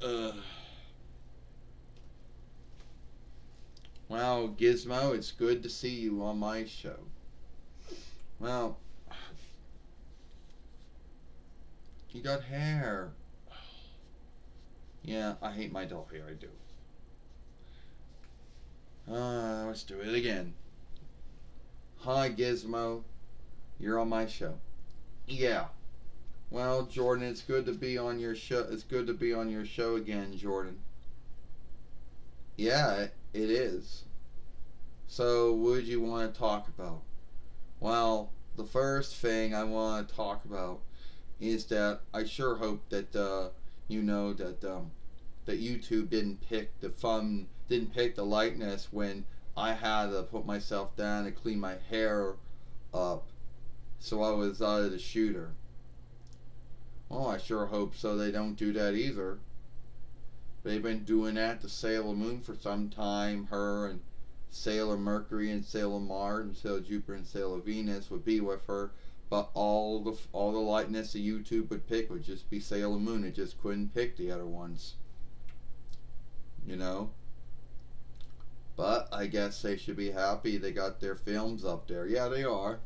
Uh, well, Gizmo, it's good to see you on my show. Well, you got hair. Yeah, I hate my dull hair, I do. Let's do it again. Hi, Gizmo. You're on my show. Yeah. Well, Jordan, it's good to be on your show. It's good to be on your show again, Jordan. Yeah, it is. So, what would you want to talk about? Well, the first thing I want to talk about is that I sure hope that you know that YouTube didn't pick the likeness when I had to put myself down and clean my hair up, so I was out of the shooter. Oh, I sure hope so. They don't do that either. They've been doing that to Sailor Moon for some time. Her and Sailor Mercury and Sailor Mars and Sailor Jupiter and Sailor Venus would be with her, but all the likeness that YouTube would pick would just be Sailor Moon. It just couldn't pick the other ones, you know. But I guess they should be happy they got their films up there. Yeah, they are.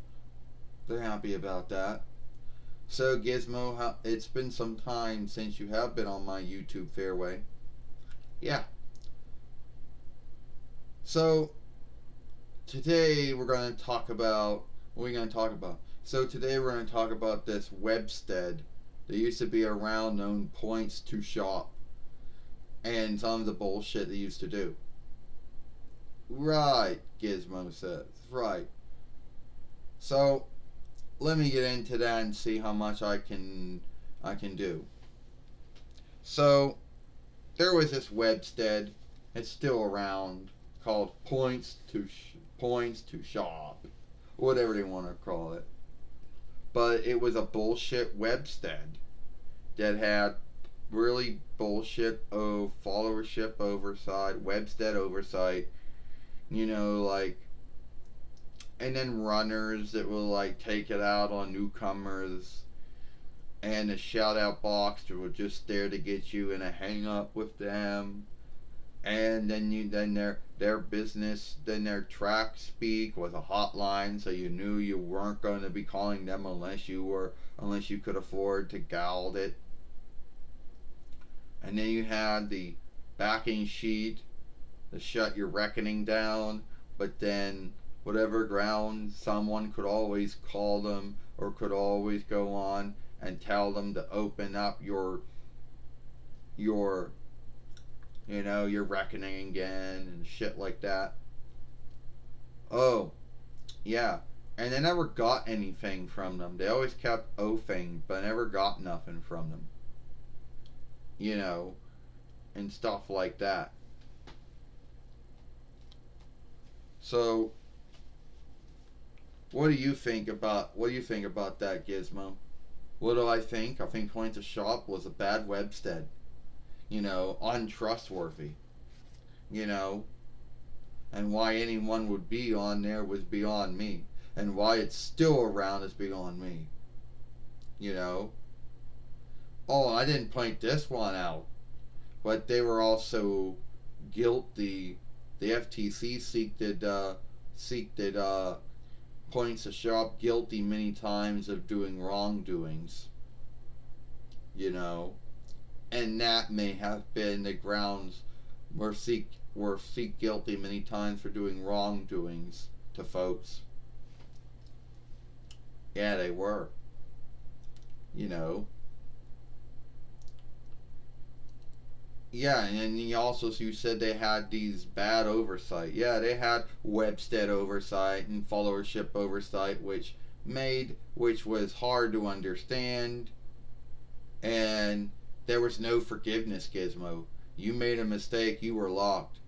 They're happy about that. So Gizmo, it's been some time since you have been on my YouTube fairway. Yeah. So today we're going to talk about what are we going to talk about? So today we're going to talk about this Webstead that used to be around known points to shop and some of the bullshit they used to do. Right, Gizmo says. Right. So let me get into that and see how much I can do. So there was this Webstead. It's still around called Points to Shop, whatever they want to call it. But it was a bullshit Webstead that had really bullshit followership oversight, Webstead oversight. Like, and then runners that will like take it out on newcomers, and the shout out box that was just there to get you in a hang up with them. And then their business, then their track speak was a hotline, so you knew you weren't going to be calling them unless you could afford to gald it. And then you had the backing sheet to shut your reckoning down, but then whatever ground, someone could always call them or could always go on and tell them to open up your your reckoning again and shit like that. Oh, yeah. And they never got anything from them. They always kept oafing, but never got nothing from them. You know, and stuff like that. So, what do you think about that, Gizmo? What do I think? I think Point to Shop was a bad Webstead. Untrustworthy. You know, and why anyone would be on there was beyond me. And why it's still around is beyond me. You know? Oh, I didn't point this one out. But they were also guilty. The FTC seeked points to shop guilty many times of doing wrongdoings. You know? And that may have been the grounds were seek guilty many times for doing wrongdoings to folks. Yeah, they were. You know. Yeah, and you said they had these bad oversight. Yeah, they had Webstead oversight and followership oversight, which was hard to understand, and there was no forgiveness, Gizmo. You made a mistake, you were locked.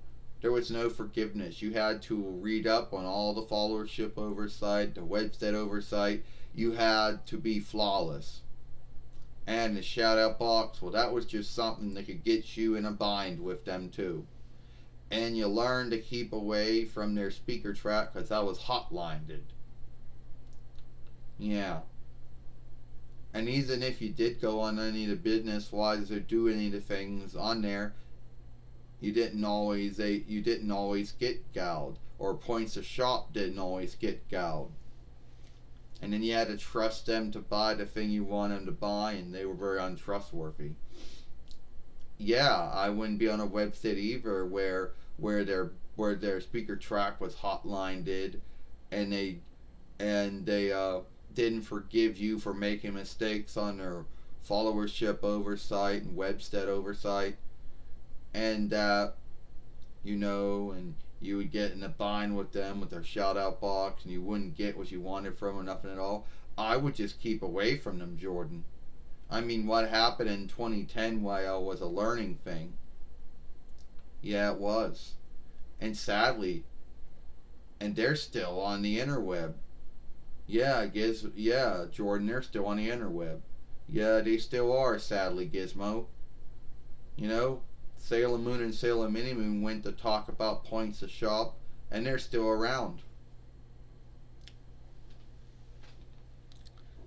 There was no forgiveness. You had to read up on all the followership oversight, the Webstead oversight. You had to be flawless. And the shout out box, well, that was just something that could get you in a bind with them, too. And you learned to keep away from their speaker track because that was hotlined. Yeah. And even if you did go on any of the business wise or do any of the things on there, you didn't always get gouged, or points of shop didn't always get gouged. And then you had to trust them to buy the thing you want them to buy, and they were very untrustworthy. Yeah, I wouldn't be on a website either where their speaker track was hotline did, and they didn't forgive you for making mistakes on their followership oversight and website oversight, and and you would get in a bind with them with their shout out box, and you wouldn't get what you wanted from them, nothing at all. I would just keep away from them, Jordan. I mean, what happened in 2010 was a learning thing. Yeah, it was. And sadly, and they're still on the interweb. Yeah, Jordan, they're still on the interweb. Yeah, they still are, sadly, Gizmo. You know, Sailor Moon and Sailor Mini Moon went to talk about points to shop, and they're still around.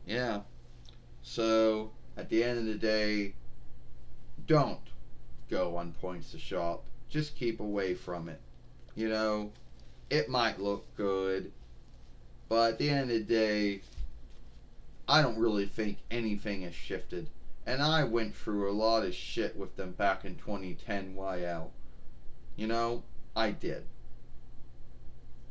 Yeah. So, at the end of the day, don't go on points to shop. Just keep away from it. You know, it might look good, but at the end of the day, I don't really think anything has shifted. And I went through a lot of shit with them back in 2010 YL. You know, I did.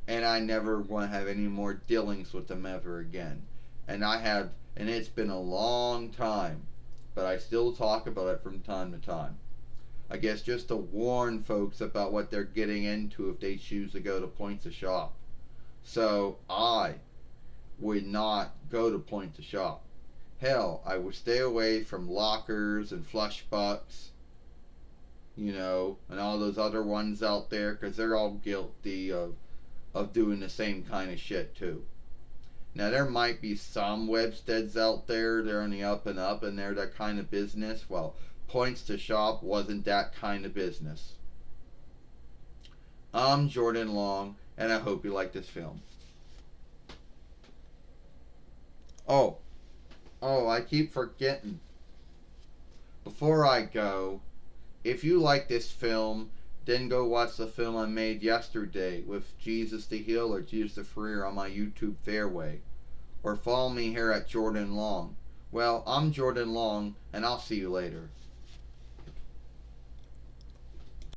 And I never want to have any more dealings with them ever again. And it's been a long time, but I still talk about it from time to time. I guess just to warn folks about what they're getting into if they choose to go to Point to Shop. So I would not go to Point to Shop. Hell, I would stay away from Lockers and Flush Bucks, and all those other ones out there, because they're all guilty of doing the same kind of shit too. Now there might be some websteads out there, they're on the up and up, and they're that kind of business. Well, Points to Shop wasn't that kind of business. I'm Jordan Long, and I hope you like this film. Oh, I keep forgetting. Before I go, if you like this film, then go watch the film I made yesterday with Jesus the Healer, Jesus the Freer on my YouTube Fairway. Or follow me here at Jordan Long. Well, I'm Jordan Long, and I'll see you later.